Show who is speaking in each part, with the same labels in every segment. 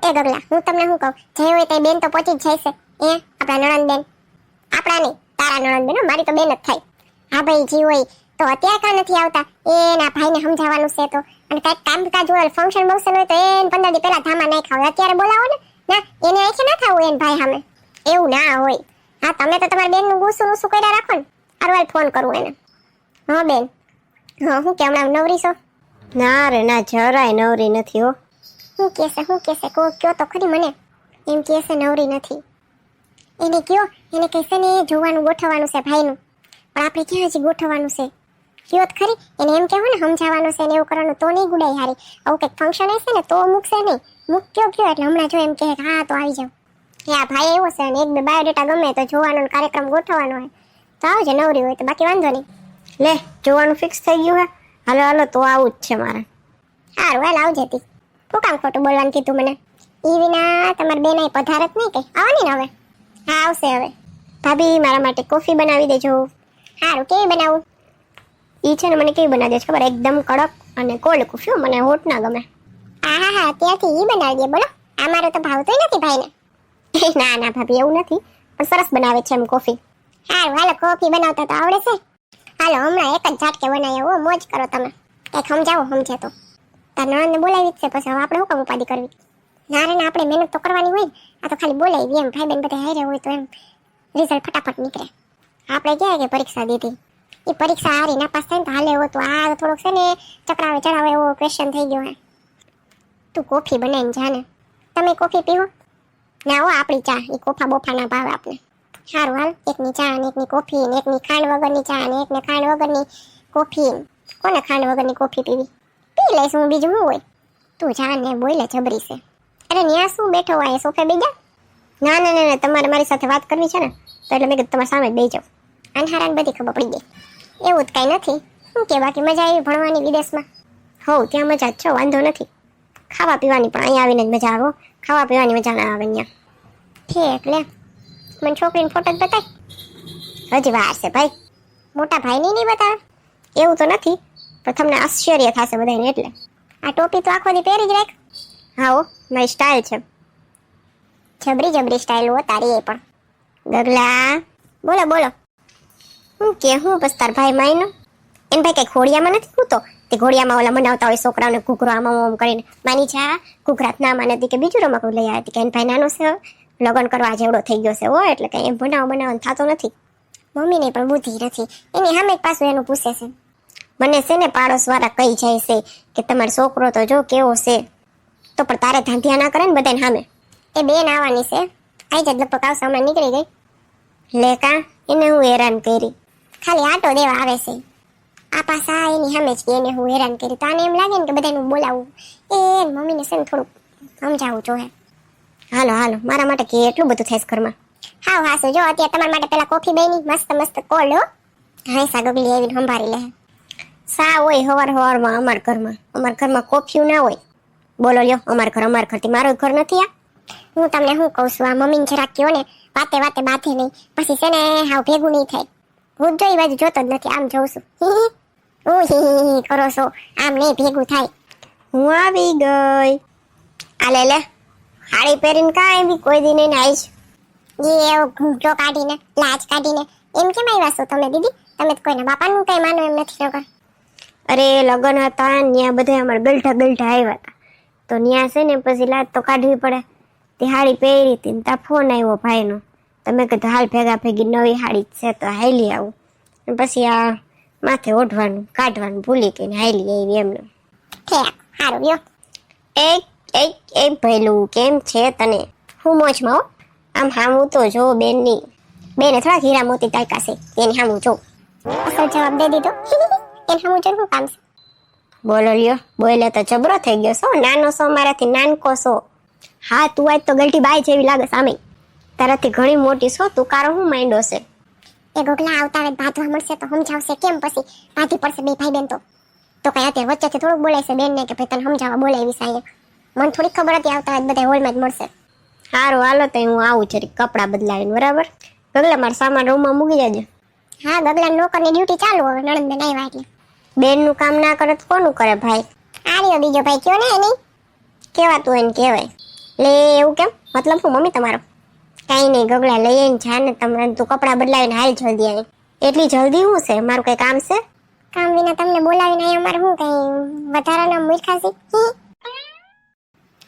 Speaker 1: એ ગગલા, હું તમને શું કહું, જે હોય તે બેન તો પહોંચી જ જાય છે. આપણા નણંદ બેન, આપણા નહીં, તારા નણંદ બેન, મારી તો બેન જ થાય. હા ભાઈ, જી હોય તો અત્યારે કાં નથી આવતા? એના ભાઈને સમજાવવાનું છે તો, અને કઈક કામકાજ હોય, ફંક્શન બંક્શન હોય તો એને 15 દી પહેલા ધામા નાખ્યા હોય, અત્યારે બોલાવો ને. ના, એને આંખે ના થવું એને ભાઈ સામે, એવું ના હોય. હા, તમે તો તમારા બેનનું ગુસ્સું ગુસ્સું કર્યા રાખો ને. અરવાલ ફોન કરું એને. હા બેન, હા હું કે હમણાં નવરી છો?
Speaker 2: ના રે ના, જરાય નવરી નથી હો.
Speaker 1: શું કહેશે કયો તો ખરી મને. એમ કહેશે નવરી નથી. એને કયો, એને કહેશે ને જોવાનું ગોઠવવાનું છે ભાઈનું. પણ આપણે ક્યાં હજી ગોઠવવાનું છે? કયો તો ખરી. એને એમ કહેવું ને સમજાવવાનું છે ને એવું કરવાનું, તો નહીં ગુડાઈ હારી. આવું કંઈક ફંક્શન હશે ને તો મૂકશે નહીં. કયો એટલે હમણાં જો એમ કહે હા તો આવી જાવ. આ ભાઈ એવો છે ને, એક બે બાયોડેટા ગમે તો જોવાનો કાર્યક્રમ ગોઠવવાનો હોય તો આવજો નવરી હોય તો, બાકી વાંધો નહીં.
Speaker 2: લે, જોવાનું ફિક્સ થઈ ગયું હે. હાલો હાલો, તો આવું જ છે મારે.
Speaker 1: સારું હાલ આવજે તી. શું કામ ખોટું બોલવાનું કીધું મને? ઈ વિના તમારે બેન અહીં પધારત નહીં કઈ? આવવાની ને હવે? હા આવશે હવે.
Speaker 2: ભાભી, મારા માટે કોફી બનાવી દેજો.
Speaker 1: સારું, કેવી બનાવું?
Speaker 2: ઈ છે ને મને કેવી બનાવી દે છે ખબર? એકદમ કડક અને કોલ્ડ કોફી. મને હોટ ના ગમે.
Speaker 1: હા, ત્યાંથી ઈ બનાવી દે. બોલો, અમારે તો ભાવતોય નથી ભાઈને.
Speaker 2: ના ના ભાભી, એવું નથી, પણ સરસ બનાવે છે એમ કોફી.
Speaker 1: સારું હાલો, કોફી બનાવતા તો આવડે છે. હાલો હમણાં એક જ ઝાટકે બનાવી આવો, મોજ કરો તમે. કંઈક સમજાવો, સમજે તો. તાર નણંદને બોલાવી જ છે, પછી હવે આપણે શું કામ ઉપાધિ કરવી? ના રે ના, આપણે મહેનત તો કરવાની હોય ને. આ તો ખાલી બોલાવી એમ, ભાઈ બેન બધા હારે હોય તો એમ રિઝલ્ટ ફટાફટ નીકળે. આપણે ક્યાં કે પરીક્ષા દીધી, એ પરીક્ષા હારી ના પાસ થાય ને તો હાલે એવો તો આ થોડોક છે ને ચકરાવે ચડાવે એવો ક્વેશ્ચન થઈ ગયો હે. તું કોફી બનાવીને જા ને. તમે કોફી પીવો? ના હો, આપણી ચા, એ કોફા બોફા ના ભાવે આપણે. સારું હાલ, એકની ચા અને એકની કોફી ને એકની ખાંડ વગરની ચા અને એકને ખાંડ વગરની કોફી. કોને ખાંડ વગરની કોફી પીવી? પી લઈશ હું, બીજું શું હોય. તું જા ને, બોલે જબરી છે. અરે ન્યા શું બેઠો હોય સોફે બેજા?
Speaker 2: ના ના ના, તમારે મારી સાથે વાત કરવી છે ને, તો એટલે મેં કીધું તમારી સામે જ બેસી જાઉં.
Speaker 1: અનહારાને બધી ખબર પડી ગઈ. એવું જ કાંઈ નથી. શું કે બાકી મજા આવી ભણવાની વિદેશમાં?
Speaker 2: હોવ, ત્યાં મજા જ છે, વાંધો નથી. ખાવા પીવાની પણ અહીંયા આવીને જ મજા આવે. ખાવા પીવાની મજા ના આવે અહીંયા.
Speaker 1: ઠીક લે, મને છોકરીને ફોટો જ બતાય.
Speaker 2: હજી વાર છે ભાઈ.
Speaker 1: મોટા ભાઈને નહીં બતાવે?
Speaker 2: એવું તો નથી, પણ તમને આશ્ચર્ય થશે બધાને એટલે.
Speaker 1: આ ટોપી તો આખો દી પહેરી જ રાખ.
Speaker 2: હા હો, મારી સ્ટાઇલ છે.
Speaker 1: જબરી સ્ટાઇલ હો તારી એ પણ.
Speaker 2: ગગલા,
Speaker 1: બોલો બોલો.
Speaker 2: હું બસ તાર ભાઈ માયનો એને ભાઈ કઈ ઘોડિયામાં નથી કૂતો. તે ઘોડિયામાં ઓલા બનાવતા હોય છોકરાઓને ઘૂઘરો આમ કરીને, માની જા ઘૂઘરાત ના માને કે બીજું રમકડું લઈ આવી કે એને ભાઈ નાનો છે, લગ્ન કરવા જેવડો થઈ ગયો છે હો, એટલે કઈ એમ બનાવવાનું થતો નથી.
Speaker 1: મમ્મીને પણ બુદ્ધિ નથી, એની સામે જ પાછું એનું પૂછે છે.
Speaker 2: મને છે ને પાડોશ વાળા કહી જાય છે કે તમારો છોકરો તો જો કેવો છે, તો પણ તારે ધાંધિયા ના કરે ને બધાને સામે.
Speaker 1: એ બેન આવવાની છે, આઈ જ લગભગ આવશે, હમણાં નીકળી ગઈ.
Speaker 2: લે કા, એને હું હેરાન કરી.
Speaker 1: ખાલી આટો દેવા આવે છે. આ પાછા એની સામે જ એને હું હેરાન કરી. તો આને એમ લાગે ને કે બધાનું બોલાવવું. એ મમ્મીને છે ને થોડુંક સમજાવવું જોઈએ.
Speaker 2: હાલો હાલો, મારા માટે કે એટલું બધું થાય ઘરમાં.
Speaker 1: હાવ હાસુ, જો અત્યારે તમારા માટે પેલા કોફી બની મસ્ત મસ્ત કોલ્ડ હો. હાઈસા ગગલી આવીને સંભાળી લે.
Speaker 2: સા હોય હવારમાં અમારા ઘરમાં કોફી ના હોય. બોલો લ્યો, અમારા ઘરથી મારું ઘર નથી આ.
Speaker 1: હું તમને શું કહું છું, આ મમ્મીને જરાક કયો ને, વાતે બાંધે નહીં, પછી છે ને હાવ ભેગું નહીં થાય. હું જો એ બાજુ જોતો જ નથી, આમ જોઉં છું. હું હી કરો છો, આમ નહીં ભેગું થાય.
Speaker 2: હું આવી ગઈ. આ લે હાડી પહેરીને કાંઈ બી કોઈ દી નહીં આવીશ.
Speaker 1: જે એવો ઘૂંટો કાઢીને, લાજ કાઢીને, એમ કેમ આવ્યા છો તમે દીદી? તમે તો કોઈના બાપાનું કઈ માનો એમ નથી નગર.
Speaker 2: અરે લગ્ન હતા ત્યાં બધા અમારે ગલઢા આવ્યા હતા, તો ત્યાં છે ને પછી લાજ તો કાઢવી પડે. તે હાડી પહેરી હતી ને ત્યાં ફોન આવ્યો ભાઈનો. તમે કીધું હાલ ભેગા ભેગી નવી હાડી છે તો હાલી આવું. પછી આ માથે ઓઢવાનું કાઢવાનું ભૂલી ગઈને હાલી આવી એમને.
Speaker 1: સારું લ્યો.
Speaker 2: એક ભૈલું કેમ છે તને? હું મોજમાં હો. આમ હામું તો જો બેનની. બેને થોડા હીરા મોતી તાક્યા છે, તેની હામું જો.
Speaker 1: અસલ જવાબ દે દીધો. એને હામું જો શું કામ છે?
Speaker 2: બોલો લ્યો, બોલે તો જબરો થઈ ગયો છો. નાનો છો, મારાથી નાનકો છો. હા, તું આજ તો ગલટી બાઈ જેવી લાગે સામે. તારાથી ઘણી મોટી છો, તું કારો હું માંડ્યો છે.
Speaker 1: એ ગોગલા આવતા આવે બાંધવા મળશે તો સમજાવશે કેમ? પછી બાંધી પડશે બે ભાઈ બેન તો કઈ અત્યારે વચ્ચેથી થોડુંક બોલાય છે બેન ને કે ભાઈ તને સમજાવવા બોલાવી સાહેબ. મને થોડીક ખબર હતી આવતા આવે બધા હોલમાં જ મળશે.
Speaker 2: સારું હાલો તો હું આવું જરીક કપડાં બદલાવીને, બરાબર? ગગલા મારા સામાન રૂમમાં મૂકી જાજે.
Speaker 1: હા, ગગલા નોકરની ડ્યુટી ચાલુ હવે, નણંદ બેન આવ્યા એટલે.
Speaker 2: બેનનું કામ ના કરે તો કોનું કરે ભાઈ?
Speaker 1: આ રહ્યો બીજો ભાઈ કયો ને નહીં
Speaker 2: કેવાતું એને કહેવાય.
Speaker 1: લે એવું કેમ? મતલબ શું મમ્મી તમારો?
Speaker 2: કાંઈ નહીં ગગલા લઈ આવીને જા ને તમે તું કપડાં બદલાવીને હાલ જલ્દી આવી. એટલી જલ્દી શું છે? મારું કઈ કામ છે?
Speaker 1: કામ વિના તમને બોલાવીને અહીંયા અમારે શું કઈ વધારાના મૂર્ખા છે?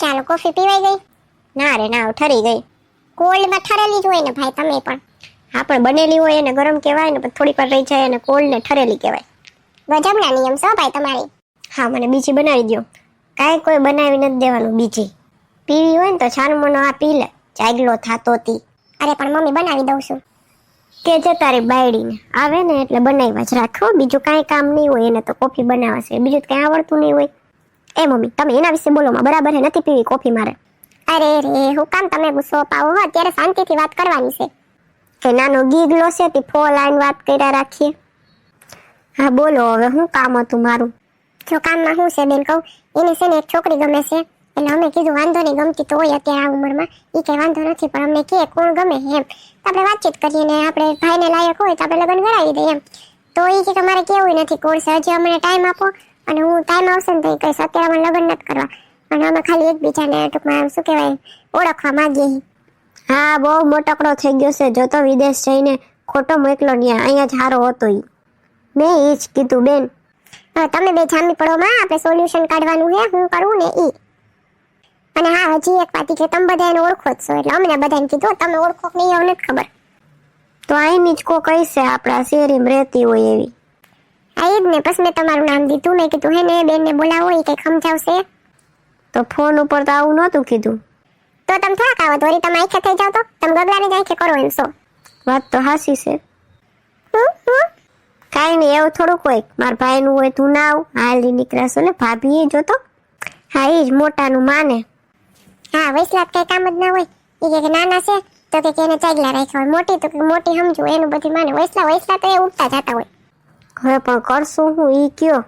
Speaker 1: ચાલો કોફી પીવાઈ ગઈ?
Speaker 2: ના રે ના ઠરી ગઈ.
Speaker 1: કોલ્ડમાં ઠરેલી જ હોય ને ભાઈ તમે પણ.
Speaker 2: હા પણ બનેલી હોય એને ગરમ કહેવાય ને, પણ થોડીક વાર રહી જાય અને કોલ્ડ ને ઠરેલી કહેવાય.
Speaker 1: ગજબના નિયમ છો ભાઈ તમારી.
Speaker 2: હા મને બીજી બનાવી દો. કાંઈ કોઈ બનાવી નથી દેવાનું બીજી. પીવી હોય ને તો છાનું મનો આ પી લે, જાગલો થાતો તી.
Speaker 1: અરે પણ મમ્મી બનાવી દઉં છું.
Speaker 2: કે છે તારી બાયડીને આવે ને એટલે બનાવ્યા જ રાખો, બીજું કાંઈ કામ નહીં હોય એને તો કોફી બનાવવા છે, બીજું કાંઈ આવડતું નહીં હોય. એ મમ્મી તમે એના વિશે બોલો માં, બરાબર હે નથી પીવી કોફી મારે.
Speaker 1: અરે રે હું કામ તમે ગુસ્સો પાવો હો, અત્યારે શાંતિથી વાત કરવાની છે.
Speaker 2: કે નાનો ગીગલો છે તે ફોન આઈને વાત કર્યા રાખીએ. હા બોલો હવે શું કામ હતું મારું?
Speaker 1: જો કામમાં શું છે બેન કહું, એને છે ને એક છોકરી ગમે છે, એટલે અમે કીધું વાંધો નહીં, ગમતી તો હોય અત્યારે આ ઉંમરમાં, એ કઈ વાંધો નથી, પણ અમને કે કોણ ગમે એમ, આપણે વાતચીત કરીએ ને આપણે ભાઈને લાયક હોય તો આપણે લગ્ન કરાવી દઈએ એમ. તો એ કે તમારે કેવું નથી કોણ છે, હજી અમને ટાઈમ આપો, અને હું ટાઈમ આવશે ને તો એ કહીશ અત્યારે અમે લગ્ન નથી કરવા, અને અમે ખાલી એકબીજાને ટૂંકમાં શું કહેવાય ઓળખવા માંગીએ.
Speaker 2: હા બહુ મોટકડો થઈ ગયો છે, જો તો વિદેશ જઈને ખોટો મોકલો ને અહીંયા જ હારો હતો ઈ. મેં એ જ કીધું બેન.
Speaker 1: હવે તમે બે જામી પડો માં, આપણે સોલ્યુશન કાઢવાનું છે, હું કરવું ને ઈ. અને હા હજી એક વાત કે તમે બધા એને ઓળખો જ છો, એટલે અમને બધાને કીધું તમે ઓળખો કે નહીં અમને જ ખબર.
Speaker 2: તો અહીંની જ કો કઈ છે આપણા શેરીમાં રહેતી હોય એવી.
Speaker 1: આ ઈ જ ને, પછી મેં તમારું નામ દીધું, મેં કીધું હે ને બેનને બોલાવો એ કંઈક સમજાવશે.
Speaker 2: તો ફોન ઉપર તો આવું નહોતું કીધું.
Speaker 1: તો તમે થોડાક આવો વળી તમે આંખે થઈ જાવ તો તમે ગગલાને જ આંખે કરો એમ છો.
Speaker 2: વાત તો હાસી છે.
Speaker 1: હું
Speaker 2: કાંઈ નહીં એવું થોડુંક હોય, મારા ભાઈનું હોય તું ના આવ, હાલી નીકળાશો ને ભાભી જોતો. હા એ જ મોટાનું માને.
Speaker 1: હા વૈસલાત કઈ કામ જ ના હોય, એ કે નાના છે તો કે એને ચાગલા રાખ્યા હોય, મોટી તો કે મોટી સમજુ એનું બધી માને, વૈસલા તો એ ઉઠતા જતા હોય.
Speaker 2: હવે પણ કરશું હું ઈ કયો.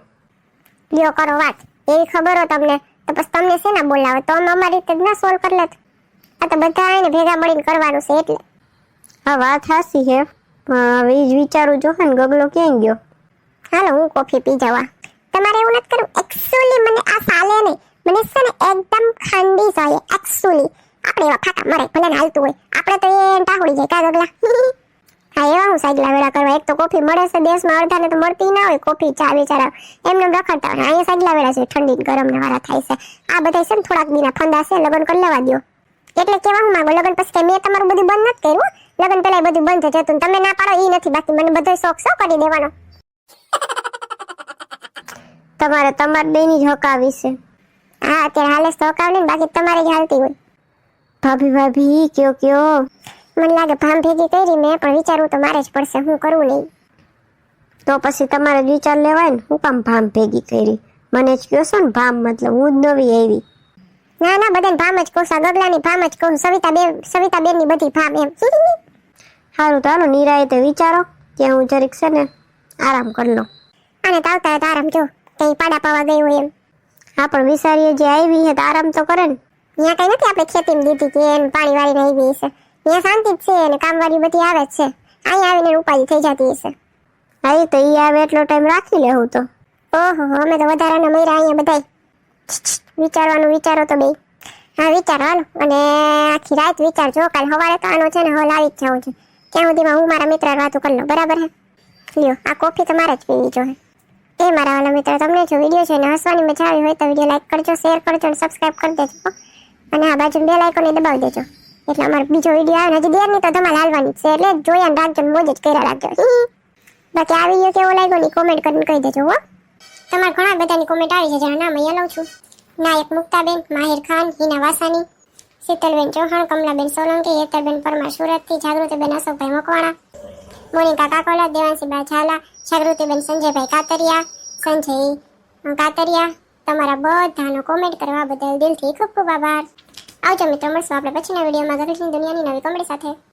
Speaker 1: લ્યો કરો વાત, એવી ખબર હો તમને તો પછી તમને શેના બોલાવે, તો અમે અમારી રીતે જ ના સોલ્વ કરી લેત. આ તો બધા એને ભેગા મળીને કરવાનું છે એટલે.
Speaker 2: હા વાત હાસી હે, હવે ઈ જ વિચારું જો ને ગગલો ક્યાં ગયો.
Speaker 1: હાલો હું કોફી પી જવા. તમારે એવું નથી કરવું, એક્ચ્યુઅલી મને આ સાલે નહીં, મને છે ને એકદમ ખાંડી જોઈએ એક્ચ્યુઅલી. આપણે એવા ફાટા મરે ભલે ને હાલતું હોય, આપણે તો એ ટાહુડી જાય કા ગગલા. હા એવા હું સાગલા વેળા કરવા, એક તો કોફી મળે છે દેશમાં, અડધાને તો મળતી ના હોય કોફી ચા બિચારા એમને રખડતા હોય, અહીંયા સાગલા વેળા છે ઠંડી ગરમ ને વાળા થાય છે. આ બધા છે ને થોડાક દીના ફંદા છે, લગ્ન કરી લેવા દો. એટલે કેવા હું માંગો, લગ્ન પછી મેં તમારું બધું બંધ નથી કર્યું, લગ્ન પેલા બધું બંધ થઈ જતું, તમે ના પાડો એ નથી, બાકી મને બધો શોખ શો કરી દેવાનો.
Speaker 2: તમારે બેની જ હકાવી છે.
Speaker 1: હા અત્યારે હાલે તો હકાવ ને, બાકી તમારે જ હાલતી હોય.
Speaker 2: ભાભી કયો.
Speaker 1: મને લાગે ભામ ભેગી કરી મેં, પણ વિચારવું તો મારે જ પડશે, હું કરવું નહીં.
Speaker 2: તો પછી તમારે જ વિચાર લેવાય ને, હું કામ ભામ ભેગી કરી? મને જ કહો છો ને ભામ, મતલબ હું જ નવી આવી.
Speaker 1: ના ના બધાને ભામ જ કહું, ગગલાની ભામ જ કહું, સવિતા બેન ની બધી ભામ એમ.
Speaker 2: સારું તો હાલો નિરાયતે વિચારો, ત્યાં હું જરીક છે ને આરામ કરી લો.
Speaker 1: અને તાવતા આરામ જો કઈ પાડા પાવા ગઈ હોય એમ.
Speaker 2: હા પણ વિચારીએ જે આવી હે તો આરામ તો કરે ને.
Speaker 1: ત્યાં કઈ નથી આપણે ખેતીમાં દીધી કે એને પાણી વાળીને આવી હશે, ત્યાં શાંતિ જ છે અને કામવાળી બધી આવે જ છે, અહીંયા આવીને ઉપાધિ થઈ જતી હશે.
Speaker 2: હા એ તો ઈ આવે એટલો ટાઈમ રાખી લેવું તો.
Speaker 1: ઓહો અમે તો વધારાના મયરા અહીંયા બધાય. વિચારવાનું વિચારો તો બે. હા વિચારો હાલો, અને આખી રાત વિચારજો, કાલ સવારે તો આનો છે ને હલ આવી જ જવું છે, ત્યાં સુધીમાં હું મારા મિત્ર વાતો કરી લો, બરાબર હે? લ્યો આ કોફી તો મારે જ પીવી જોઈએ. એ મારા વાલા મિત્ર તમને જો વિડીયો છે ને હસવાની મજા આવી હોય તો વિડીયો લાઈક કરજો, શેર કરજો અને સબસ્ક્રાઇબ કરી દેજો, અને આ બાજુ બેલ આઇકોન દબાવી દેજો, એટલે અમારો બીજો વિડીયો આવે ને હજી દેરની તો ધમાલ હાલવાની છે, એટલે જોયા રાખજો, મોજ જ કર્યા રાખજો. બાકી આ વિડીયો કેવો લાગ્યો ને કોમેન્ટ કરીને કહી દેજો હો. તમારે ઘણા બધાની કોમેન્ટ આવી છે, જેના નામ અહીંયા લઉં છું. નાયક મુક્તાબેન, માહિર ખાન, હિના વાસાની, શીતલબેન ચૌહાણ, કમલાબેન સોલંકી, હેતરબેન પરમાર સુરતથી, જાગૃતિબેન અશોકભાઈ મકવાણા, મોનિકા કાકોલા, દેવાંશીબા ઝાલા, જાગૃતિબેન સંજયભાઈ કાતરિયા, સંજય કાતરિયા, તમારા બધાનો કોમેન્ટ કરવા બદલ દિલથી ખૂબ ખૂબ આભાર. આવજો મિત્રો, મળશું આપણે પછીના વિડીયોમાં ગગડની દુનિયાની નવી કોમેડી સાથે.